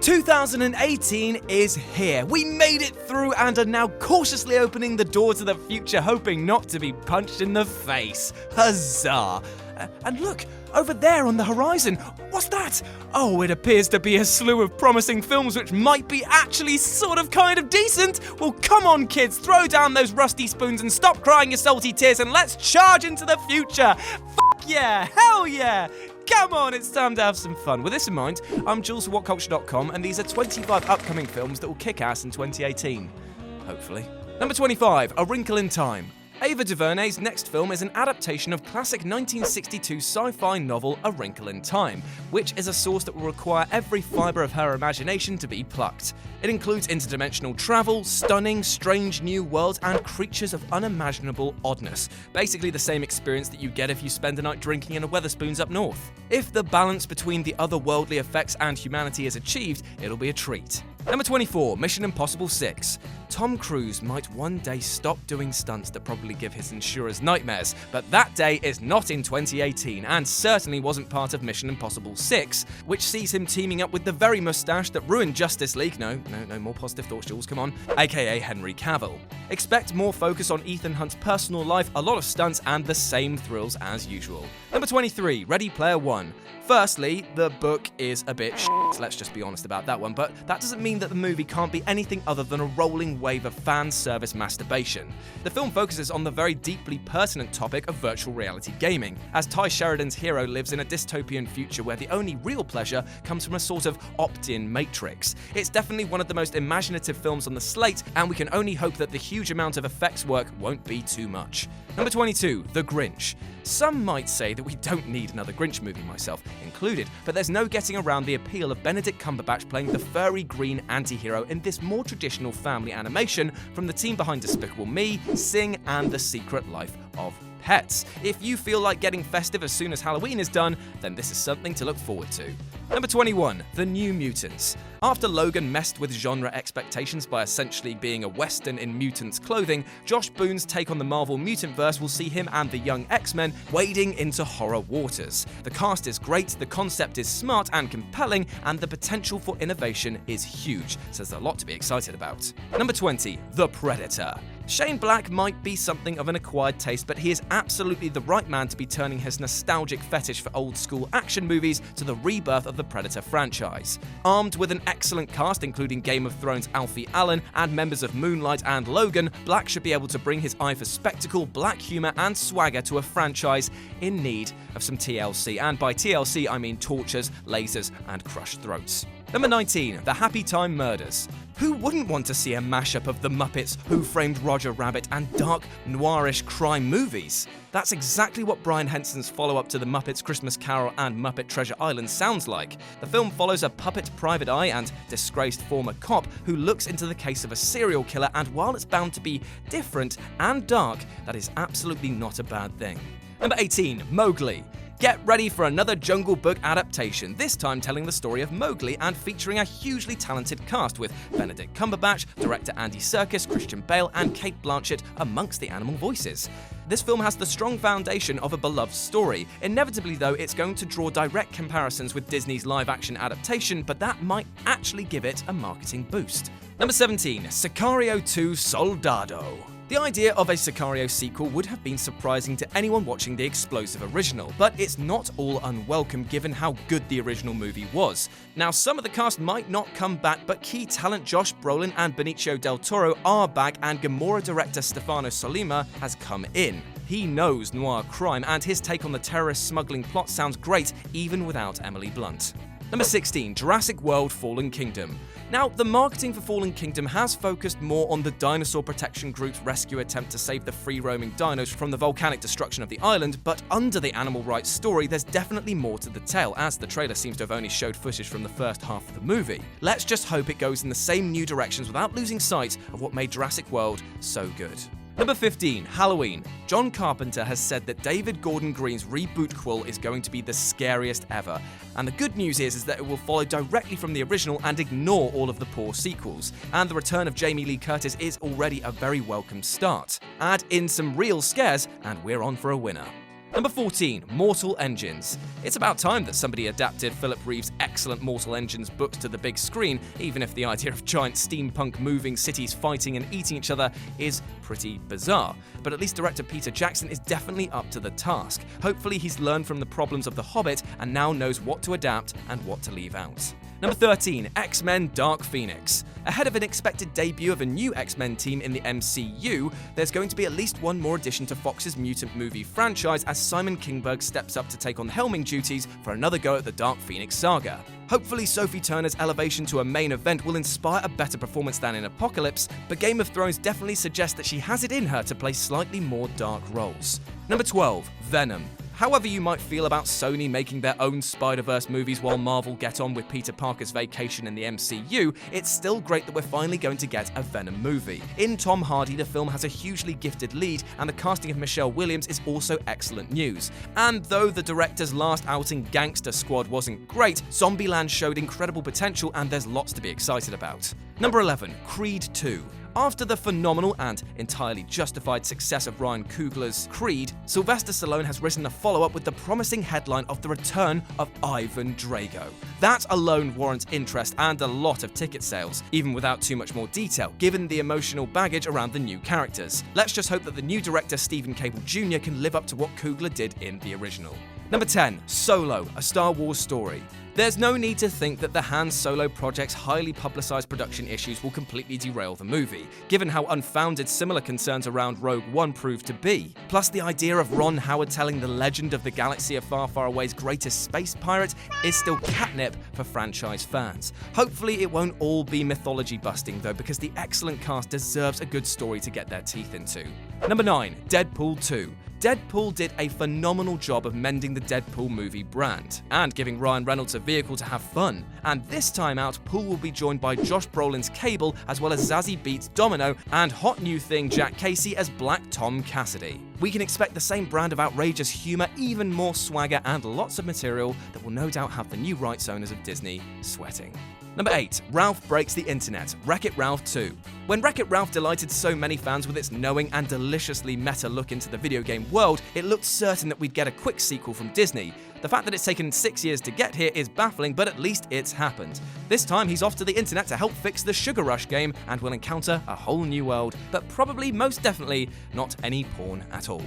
2018 is here. We made it through and are now cautiously opening the door to the future, hoping not to be punched in the face. Huzzah! And look, over there on the horizon, what's that? Oh, it appears to be a slew of promising films which might be actually kind of decent. Well, come on kids, throw down those rusty spoons and stop crying your salty tears and let's charge into the future. Yeah, hell yeah! Come on, it's time to have some fun. With this in mind, I'm Jules from Whatculture.com, and these are 25 upcoming films that will kick ass in 2018. Hopefully. Number 25, A Wrinkle in Time. Ava DuVernay's next film is an adaptation of classic 1962 sci-fi novel A Wrinkle in Time, which is a source that will require every fibre of her imagination to be plucked. It includes interdimensional travel, stunning, strange new worlds, and creatures of unimaginable oddness. Basically the same experience that you get if you spend a night drinking in a Wetherspoons up north. If the balance between the otherworldly effects and humanity is achieved, it'll be a treat. Number 24, Mission Impossible 6. Tom Cruise might one day stop doing stunts that probably give his insurers nightmares, but that day is not in 2018 and certainly wasn't part of Mission Impossible 6, which sees him teaming up with the very mustache that ruined Justice League, no more positive thoughts, Jules, come on, aka Henry Cavill. Expect more focus on Ethan Hunt's personal life, a lot of stunts, and the same thrills as usual. Number 23, Ready Player One. Firstly, the book is a bit shit, let's just be honest about that one, but that doesn't mean that the movie can't be anything other than a rolling wave of fan service masturbation. The film focuses on the very deeply pertinent topic of virtual reality gaming, as Ty Sheridan's hero lives in a dystopian future where the only real pleasure comes from a sort of opt-in matrix. It's definitely one of the most imaginative films on the slate, and we can only hope that the huge amount of effects work won't be too much. Number 22, The Grinch. Some might say that we don't need another Grinch movie, myself included, but there's no getting around the appeal of Benedict Cumberbatch playing the furry green anti-hero in this more traditional family animation from the team behind Despicable Me, Sing, and The Secret Life of Pets. If you feel like getting festive as soon as Halloween is done, then this is something to look forward to. Number 21, The New Mutants. After Logan messed with genre expectations by essentially being a Western in mutants' clothing, Josh Boone's take on the Marvel Mutantverse will see him and the young X-Men wading into horror waters. The cast is great, the concept is smart and compelling, and the potential for innovation is huge, so there's a lot to be excited about. Number 20, The Predator. Shane Black might be something of an acquired taste, but he is absolutely the right man to be turning his nostalgic fetish for old-school action movies to the rebirth of the Predator franchise. Armed with an excellent cast, including Game of Thrones' Alfie Allen and members of Moonlight and Logan, Black should be able to bring his eye for spectacle, black humor, and swagger to a franchise in need of some TLC. And by TLC, I mean tortures, lasers, and crushed throats. Number 19, The Happy Time Murders. Who wouldn't want to see a mashup of The Muppets, Who Framed Roger Rabbit, and dark, noirish crime movies? That's exactly what Brian Henson's follow-up to The Muppets Christmas Carol and Muppet Treasure Island sounds like. The film follows a puppet private eye and disgraced former cop who looks into the case of a serial killer, and while it's bound to be different and dark, that is absolutely not a bad thing. Number 18, Mowgli. Get ready for another Jungle Book adaptation, this time telling the story of Mowgli and featuring a hugely talented cast with Benedict Cumberbatch, director Andy Serkis, Christian Bale, and Cate Blanchett amongst the animal voices. This film has the strong foundation of a beloved story. Inevitably, though, it's going to draw direct comparisons with Disney's live-action adaptation, but that might actually give it a marketing boost. Number 17, Sicario 2 Soldado. The idea of a Sicario sequel would have been surprising to anyone watching the explosive original, but it's not all unwelcome given how good the original movie was. Now, some of the cast might not come back, but key talent Josh Brolin and Benicio del Toro are back, and Gamora director Stefano Sollima has come in. He knows noir crime, and his take on the terrorist smuggling plot sounds great even without Emily Blunt. Number 16, Jurassic World Fallen Kingdom. Now, the marketing for Fallen Kingdom has focused more on the Dinosaur Protection Group's rescue attempt to save the free-roaming dinos from the volcanic destruction of the island, but under the animal rights story, there's definitely more to the tale, as the trailer seems to have only showed footage from the first half of the movie. Let's just hope it goes in the same new directions without losing sight of what made Jurassic World so good. Number 15, Halloween. John Carpenter has said that David Gordon Green's reboot-quel is going to be the scariest ever. And the good news is that it will follow directly from the original and ignore all of the poor sequels. And the return of Jamie Lee Curtis is already a very welcome start. Add in some real scares, and we're on for a winner. Number 14, Mortal Engines. It's about time that somebody adapted Philip Reeve's excellent Mortal Engines books to the big screen, even if the idea of giant steampunk moving cities fighting and eating each other is pretty bizarre. But at least director Peter Jackson is definitely up to the task. Hopefully he's learned from the problems of The Hobbit and now knows what to adapt and what to leave out. Number 13, X-Men Dark Phoenix. Ahead of an expected debut of a new X-Men team in the MCU, there's going to be at least one more addition to Fox's mutant movie franchise as Simon Kinberg steps up to take on helming duties for another go at the Dark Phoenix saga. Hopefully Sophie Turner's elevation to a main event will inspire a better performance than in Apocalypse, but Game of Thrones definitely suggests that she has it in her to play slightly more dark roles. Number 12, Venom. However you might feel about Sony making their own Spider-Verse movies while Marvel get on with Peter Parker's vacation in the MCU, it's still great that we're finally going to get a Venom movie. In Tom Hardy, the film has a hugely gifted lead, and the casting of Michelle Williams is also excellent news. And though the director's last outing, Gangster Squad, wasn't great, Zombieland showed incredible potential and there's lots to be excited about. Number 11, Creed 2. After the phenomenal and entirely justified success of Ryan Coogler's Creed, Sylvester Stallone has written a follow-up with the promising headline of the return of Ivan Drago. That alone warrants interest and a lot of ticket sales, even without too much more detail, given the emotional baggage around the new characters. Let's just hope that the new director Stephen Cable Jr. can live up to what Coogler did in the original. Number 10, Solo, a Star Wars story. There's no need to think that the Han Solo project's highly publicized production issues will completely derail the movie, given how unfounded similar concerns around Rogue One proved to be. Plus, the idea of Ron Howard telling the legend of the galaxy of far, far away's greatest space pirate is still catnip for franchise fans. Hopefully, it won't all be mythology busting though, because the excellent cast deserves a good story to get their teeth into. Number 9, Deadpool 2. Deadpool did a phenomenal job of mending the Deadpool movie brand and giving Ryan Reynolds a vehicle to have fun. And this time out, Poole will be joined by Josh Brolin's Cable, as well as Zazie Beetz' Domino, and hot new thing Jack Casey as Black Tom Cassidy. We can expect the same brand of outrageous humor, even more swagger, and lots of material that will no doubt have the new rights owners of Disney sweating. Number 8, Ralph Breaks the Internet, Wreck-It Ralph 2. When Wreck-It Ralph delighted so many fans with its knowing and deliciously meta look into the video game world, it looked certain that we'd get a quick sequel from Disney. The fact that it's taken 6 years to get here is baffling, but at least it's happened. This time he's off to the internet to help fix the Sugar Rush game and will encounter a whole new world, but probably most definitely not any porn at all.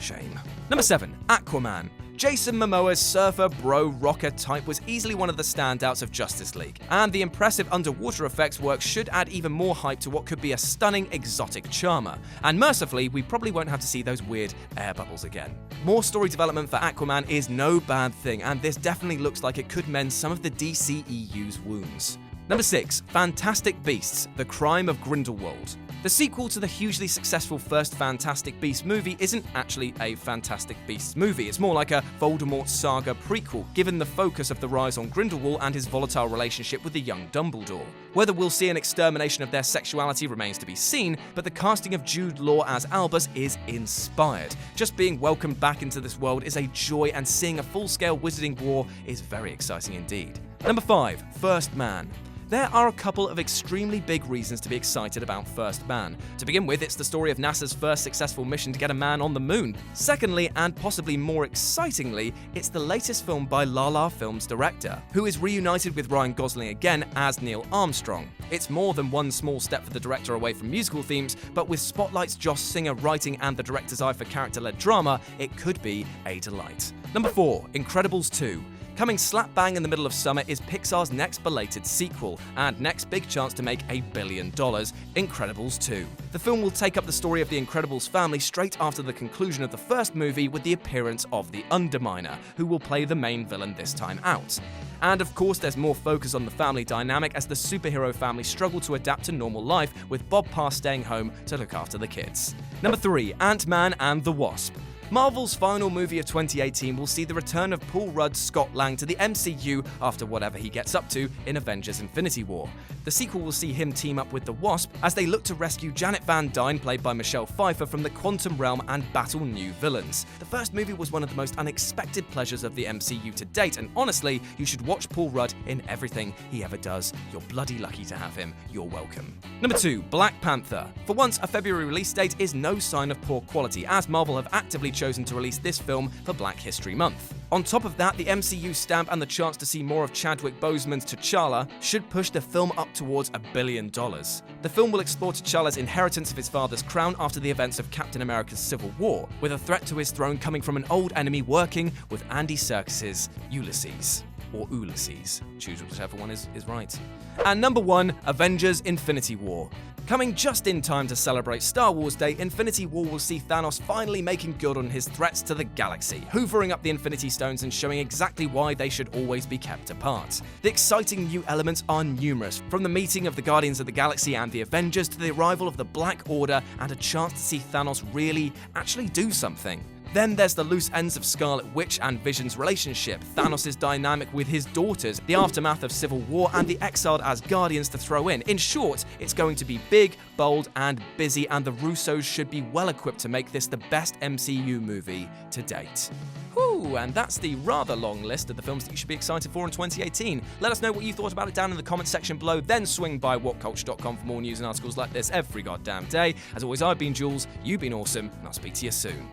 Shame. Number 7, Aquaman. Jason Momoa's surfer bro rocker type was easily one of the standouts of Justice League, and the impressive underwater effects work should add even more hype to what could be a stunning exotic charmer. And mercifully, we probably won't have to see those weird air bubbles again. More story development for Aquaman is no bad thing, and this definitely looks like it could mend some of the DCEU's wounds. Number 6, Fantastic Beasts, The Crime of Grindelwald. The sequel to the hugely successful first Fantastic Beasts movie isn't actually a Fantastic Beasts movie, it's more like a Voldemort saga prequel, given the focus of the rise on Grindelwald and his volatile relationship with the young Dumbledore. Whether we'll see an extermination of their sexuality remains to be seen, but the casting of Jude Law as Albus is inspired. Just being welcomed back into this world is a joy, and seeing a full-scale wizarding war is very exciting indeed. Number 5, First Man. There are a couple of extremely big reasons to be excited about First Man. To begin with, it's the story of NASA's first successful mission to get a man on the moon. Secondly, and possibly more excitingly, it's the latest film by La La Films director, who is reunited with Ryan Gosling again as Neil Armstrong. It's more than one small step for the director away from musical themes, but with Spotlight's Josh Singer writing and the director's eye for character-led drama, it could be a delight. Number 4, Incredibles 2. Coming slap bang in the middle of summer is Pixar's next belated sequel, and next big chance to make $1 billion, Incredibles 2. The film will take up the story of the Incredibles family straight after the conclusion of the first movie with the appearance of the Underminer, who will play the main villain this time out. And of course, there's more focus on the family dynamic as the superhero family struggle to adapt to normal life, with Bob Parr staying home to look after the kids. Number 3, Ant-Man and the Wasp. Marvel's final movie of 2018 will see the return of Paul Rudd's Scott Lang to the MCU after whatever he gets up to in Avengers Infinity War. The sequel will see him team up with the Wasp as they look to rescue Janet Van Dyne, played by Michelle Pfeiffer, from the quantum realm and battle new villains. The first movie was one of the most unexpected pleasures of the MCU to date, and honestly, you should watch Paul Rudd in everything he ever does. You're bloody lucky to have him. You're welcome. Number 2, Black Panther. For once, a February release date is no sign of poor quality, as Marvel have actively chosen to release this film for Black History Month. On top of that, the MCU stamp and the chance to see more of Chadwick Boseman's T'Challa should push the film up towards $1 billion. The film will explore T'Challa's inheritance of his father's crown after the events of Captain America's Civil War, with a threat to his throne coming from an old enemy working with Andy Serkis's Ulysses. Or Ulysses. Choose whichever one is right. And number 1, Avengers Infinity War. Coming just in time to celebrate Star Wars Day, Infinity War will see Thanos finally making good on his threats to the galaxy, hoovering up the Infinity Stones and showing exactly why they should always be kept apart. The exciting new elements are numerous, from the meeting of the Guardians of the Galaxy and the Avengers to the arrival of the Black Order and a chance to see Thanos really actually do something. Then there's the loose ends of Scarlet Witch and Vision's relationship, Thanos' dynamic with his daughters, the aftermath of Civil War, and the exiled Asgardians to throw in. In short, it's going to be big, bold, and busy, and the Russos should be well equipped to make this the best MCU movie to date. Whew, and that's the rather long list of the films that you should be excited for in 2018. Let us know what you thought about it down in the comment section below, then swing by Whatculture.com for more news and articles like this every goddamn day. As always, I've been Jules, you've been awesome, and I'll speak to you soon.